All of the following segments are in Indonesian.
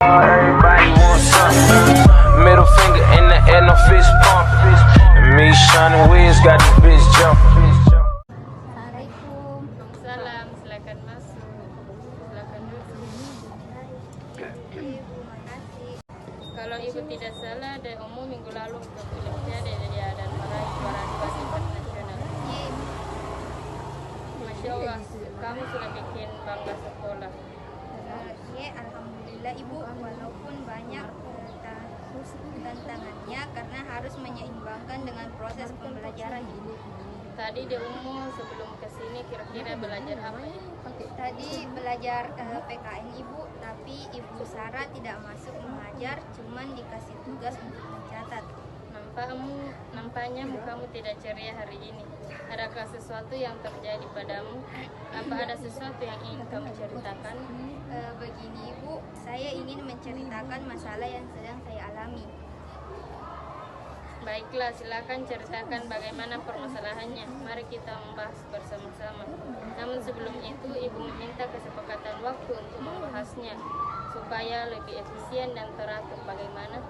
Everybody wants something. Middle finger in the air, no fist pump. And me, Sean Wiz, got this bitch jumping. Assalamualaikum. Salam, silakan masuk. Silakan duduk. Ibu, makasih. Kalau ibu tidak salah, dari umum minggu lalu ke Olimpiade dan meraih juara 2 tingkat nasional. Iya, Ibu. Masya Allah, kamu sudah bikin bangga sekolah. Iya, alhamdulillah Ibu. Walaupun banyak tantangannya karena harus menyeimbangkan dengan proses pembelajaran Ibu. Tadi di umum sebelum kesini kira-kira belajar apa ya? Tadi belajar PKN Ibu, tapi Ibu Sarah tidak masuk mengajar, cuman dikasih tugas untuk mencatat. Nampaknya mukamu tidak ceria hari ini. Adakah sesuatu yang terjadi padamu? Apa ada sesuatu yang ingin kamu ceritakan? Begini Ibu, saya ingin menceritakan masalah yang sedang saya alami. Baiklah, silakan ceritakan bagaimana permasalahannya. Mari kita membahas bersama-sama. Namun sebelum itu, Ibu meminta kesepakatan waktu untuk membahasnya supaya lebih efisien dan teratur. Bagaimana?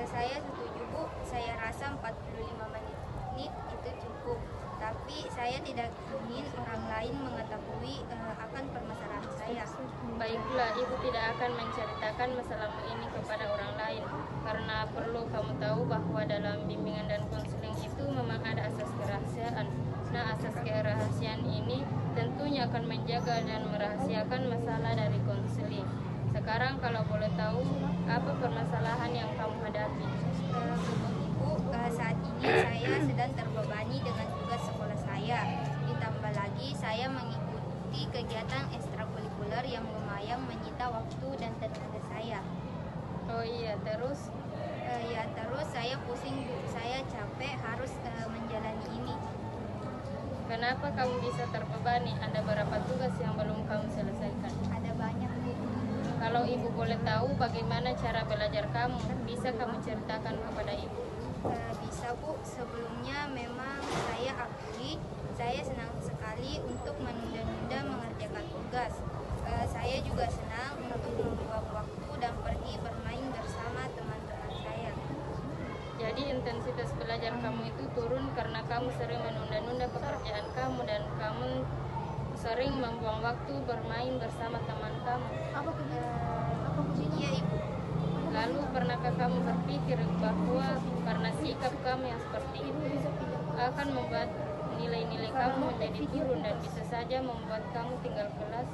Saya setuju Bu, saya rasa 45 menit itu cukup. Tapi saya tidak ingin orang lain mengetahui akan permasalahan saya. Baiklah, Ibu tidak akan menceritakan masalahmu ini kepada orang lain karena perlu kamu tahu bahwa dalam bimbingan dan konseling itu memang ada asas kerahasiaan. Nah, asas kerahasiaan ini tentunya akan menjaga dan merahasiakan masalah dari konseling. Sekarang kalau boleh tahu, apa permasalahan yang kamu hadapi? Ibu, saat ini saya sedang terbebani dengan tugas sekolah saya. Ditambah lagi saya mengikuti kegiatan ekstrakurikuler yang lumayan menyita waktu dan tenaga saya. Oh iya, terus? Terus saya pusing Bu, saya capek harus menjalani ini. Kenapa kamu bisa terbebani? Ada berapa tugas yang belum kamu selesaikan? Ada banyak Bu. Kalau Ibu boleh tahu bagaimana cara belajar kamu, bisa kamu ceritakan kepada Ibu? Bisa Bu, sebelumnya memang saya akui saya senang sekali untuk menunda-nunda mengerjakan tugas. Saya juga senang untuk membuang waktu dan pergi bermain bersama teman-teman saya. Jadi intensitas belajar kamu itu turun karena kamu sering menunda-nunda pekerjaan kamu dan kamu sering membuang waktu bermain bersama teman kamu. Iya Ibu. Lalu pernahkah kamu berpikir bahwa karena sikap kamu yang seperti itu akan membuat nilai-nilai kamu menjadi turun dan bisa saja membuat kamu tinggal kelas?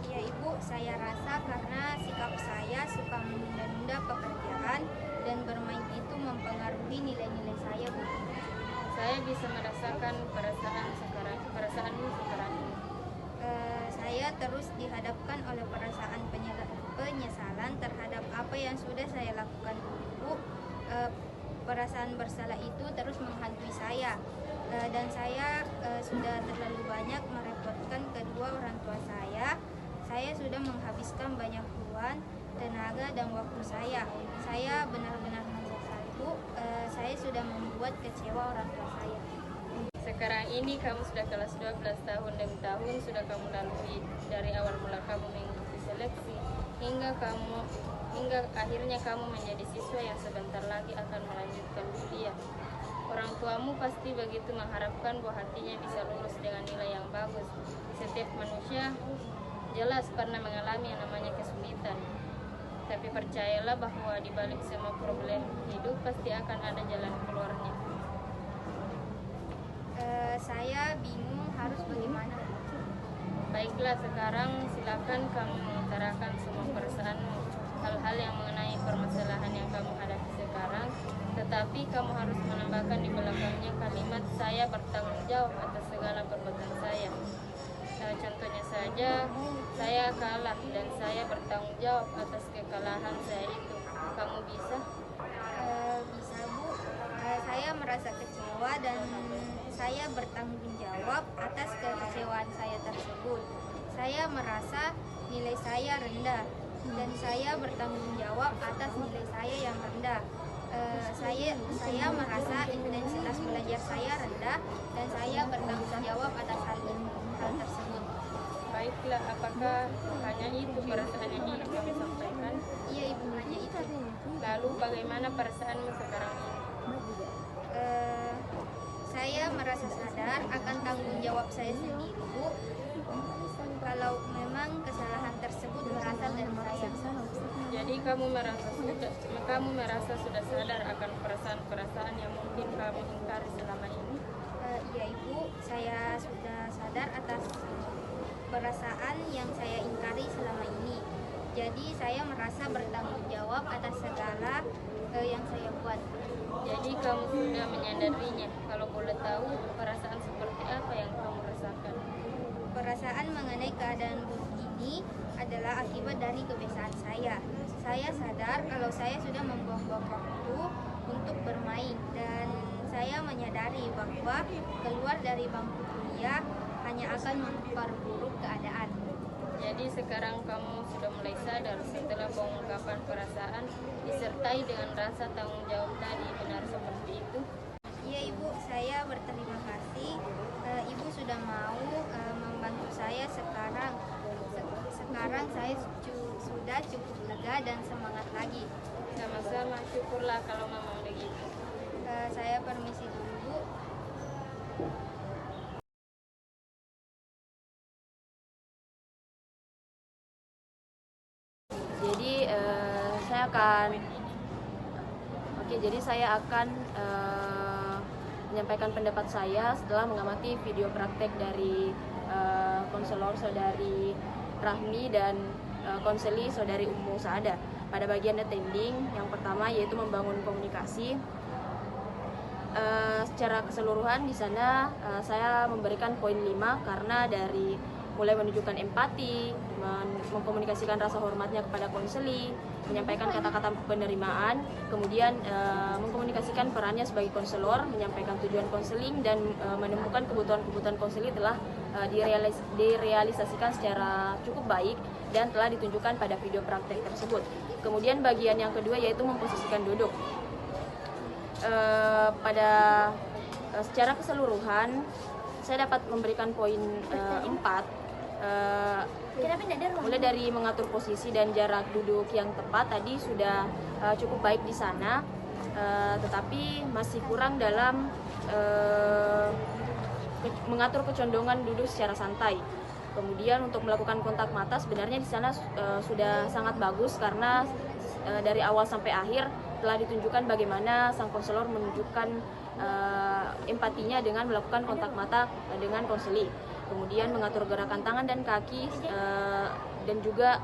Iya Ibu, saya rasa karena sikap saya suka menunda-nunda pekerjaan dan bermain itu mempengaruhi nilai-nilai saya Bu. Saya bisa merasakan perasaanmu sekarang ini. Saya terus dihadapkan oleh perasaan penyesalan terhadap apa yang sudah saya lakukan dulu. Perasaan bersalah itu terus menghantui saya, dan saya sudah terlalu banyak merepotkan kedua orang tua saya. Saya sudah menghabiskan banyak uang, tenaga, dan waktu saya. Saya benar-benar menyesal Bu. Saya sudah membuat kecewa orang tua saya. Sekarang ini kamu sudah kelas 12, tahun demi tahun sudah kamu lalui dari awal mula kamu mengikuti seleksi hingga akhirnya kamu menjadi siswa yang sebentar lagi akan melanjutkan kuliah. Orang tuamu pasti begitu mengharapkan bahwa hatinya bisa lulus dengan nilai yang bagus. Setiap manusia jelas pernah mengalami yang namanya kesulitan. Tapi percayalah bahwa di balik semua problem hidup pasti akan ada jalan keluarnya. Saya bingung harus bagaimana. Baiklah, sekarang silakan kamu mengutarakan semua perasaanmu, hal-hal yang mengenai permasalahan yang kamu hadapi sekarang, tetapi kamu harus menambahkan di belakangnya kalimat saya bertanggung jawab atas segala perbuatan saya. Contohnya saja, saya kalah dan saya bertanggung jawab atas kekalahan saya itu. Kamu bisa? Bisa Bu. Saya merasa kecewa dan saya bertanggung jawab atas kekecewaan saya tersebut. Saya merasa nilai saya rendah dan saya bertanggung jawab atas nilai saya yang rendah. Saya merasa intensitas belajar saya rendah dan saya bertanggung jawab atas hal tersebut. Baiklah, apakah hanya itu perasaan yang ingin kamu sampaikan? Iya Ibu. Lalu bagaimana perasaanmu sekarang ini? Saya merasa sadar akan tanggung jawab saya sendiri, Bu. Kalau memang kesalahan tersebut berasal dari saya. Jadi kamu merasa sudah sadar akan perasaan-perasaan yang mungkin kamu ingkari selama ini? Ya Ibu, saya sudah sadar atas perasaan yang saya ingkari selama ini. Jadi saya merasa bertanggung jawab atas segala yang saya buat. Jadi kamu sudah menyadarinya. Kalau boleh tahu, perasaan seperti apa yang kamu rasakan? Perasaan mengenai keadaan buruk ini adalah akibat dari kebiasaan saya. Saya sadar kalau saya sudah membuang-buang waktu untuk bermain, dan saya menyadari bahwa keluar dari bangku kuliah hanya akan memperburuk keadaan. Jadi sekarang kamu sudah mulai sadar setelah pengungkapan perasaan disertai dengan rasa tanggung jawab tadi, benar seperti itu? Iya Ibu, saya berterima kasih. Ibu sudah mau membantu saya sekarang. Sekarang saya sudah cukup lega dan semangat lagi. Sama-sama, syukurlah kalau memang begitu. Saya permisi dulu, Bu. Jadi saya akan menyampaikan pendapat saya setelah mengamati video praktek dari konselor saudari Rahmi dan konseli saudari Ummu Saada. Pada bagian attending, yang pertama yaitu membangun komunikasi. Secara keseluruhan di sana saya memberikan poin 5 karena dari mulai menunjukkan empati, mengkomunikasikan rasa hormatnya kepada konseli, menyampaikan kata-kata penerimaan, kemudian mengkomunikasikan perannya sebagai konselor, menyampaikan tujuan konseling, dan menemukan kebutuhan-kebutuhan konseli telah direalisasikan secara cukup baik dan telah ditunjukkan pada video praktek tersebut. Kemudian bagian yang kedua yaitu memposisikan duduk. Secara keseluruhan saya dapat memberikan poin 4. Mulai dari mengatur posisi dan jarak duduk yang tepat tadi sudah cukup baik di sana, tetapi masih kurang dalam mengatur kecondongan duduk secara santai. Kemudian untuk melakukan kontak mata sebenarnya di sana sudah sangat bagus karena dari awal sampai akhir telah ditunjukkan bagaimana sang konselor menunjukkan empatinya dengan melakukan kontak mata dengan konseli. Kemudian mengatur gerakan tangan dan kaki dan juga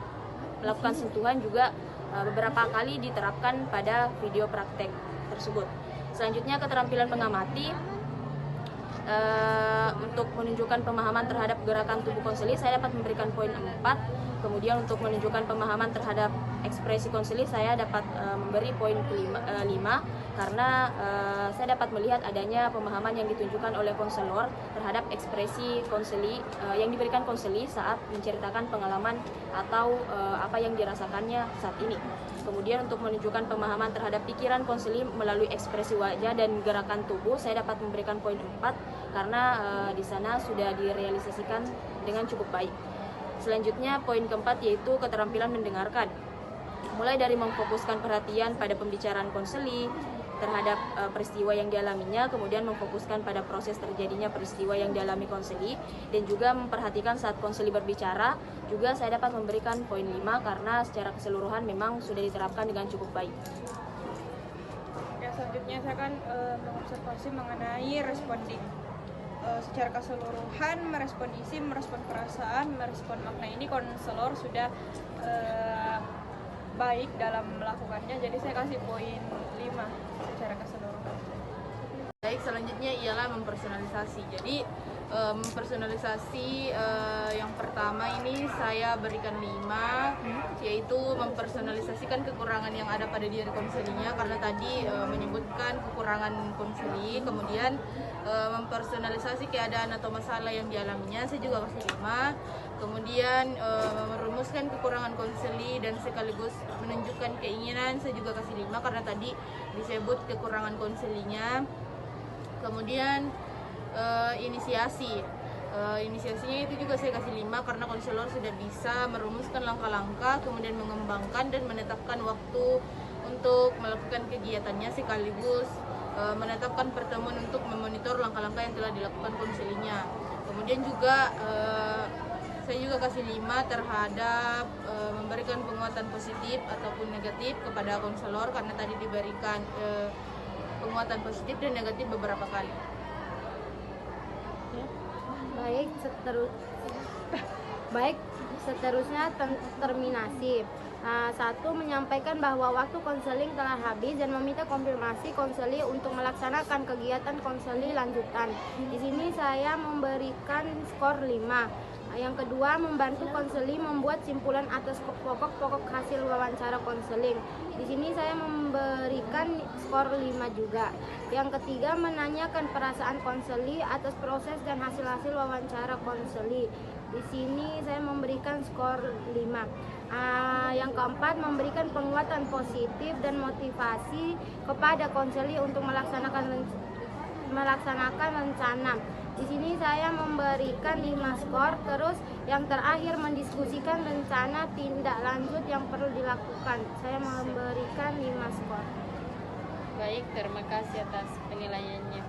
melakukan sentuhan juga beberapa kali diterapkan pada video praktek tersebut. Selanjutnya keterampilan mengamati. Untuk menunjukkan pemahaman terhadap gerakan tubuh konseli saya dapat memberikan poin 4. Kemudian untuk menunjukkan pemahaman terhadap ekspresi konseli saya dapat memberi poin 5 karena saya dapat melihat adanya pemahaman yang ditunjukkan oleh konselor terhadap ekspresi konseli yang diberikan konseli saat menceritakan pengalaman atau apa yang dirasakannya saat ini. Kemudian untuk menunjukkan pemahaman terhadap pikiran konseli melalui ekspresi wajah dan gerakan tubuh saya dapat memberikan poin 4 karena di sana sudah direalisasikan dengan cukup baik. Selanjutnya poin keempat yaitu keterampilan mendengarkan. Mulai dari memfokuskan perhatian pada pembicaraan konseli terhadap peristiwa yang dialaminya, kemudian memfokuskan pada proses terjadinya peristiwa yang dialami konseli, dan juga memperhatikan saat konseli berbicara. Juga saya dapat memberikan poin 5 karena secara keseluruhan memang sudah diterapkan dengan cukup baik. Ya, selanjutnya saya akan mengobservasi mengenai responding. Secara keseluruhan merespon isi, merespon perasaan, merespon makna ini konselor sudah baik dalam melakukannya, jadi saya kasih poin 5 secara keseluruhan. Baik, selanjutnya ialah mempersonalisasi. Jadi mempersonalisasi yang pertama ini saya berikan 5, yaitu mempersonalisasikan kekurangan yang ada pada diri konselinya, karena tadi menyebutkan kekurangan konseli. Kemudian mempersonalisasi keadaan atau masalah yang dialaminya, saya juga kasih 5. Kemudian merumuskan kekurangan konseli dan sekaligus menunjukkan keinginan, saya juga kasih 5 karena tadi disebut kekurangan konselinya. Kemudian inisiasinya itu juga saya kasih 5 karena konselor sudah bisa merumuskan langkah-langkah, kemudian mengembangkan dan menetapkan waktu untuk melakukan kegiatannya sekaligus menetapkan pertemuan untuk memonitor langkah-langkah yang telah dilakukan konselingnya. Kemudian juga saya juga kasih 5 terhadap memberikan penguatan positif ataupun negatif kepada konselor karena tadi diberikan penguatan positif dan negatif beberapa kali. Baik, seterusnya terminasi. 1. Menyampaikan bahwa waktu konseling telah habis dan meminta konfirmasi konseli untuk melaksanakan kegiatan konseli lanjutan. Di sini saya memberikan skor 5. Yang kedua, membantu konseli membuat simpulan atas pokok-pokok hasil wawancara konseling. Di sini saya memberikan skor 5 juga. Yang ketiga, menanyakan perasaan konseli atas proses dan hasil-hasil wawancara konseli. Di sini saya memberikan skor 5. Yang keempat, memberikan penguatan positif dan motivasi kepada konseli untuk melaksanakan rencana. Di sini saya memberikan 5 skor. Terus yang terakhir, mendiskusikan rencana tindak lanjut yang perlu dilakukan. Saya memberikan 5 skor. Baik, terima kasih atas penilaiannya.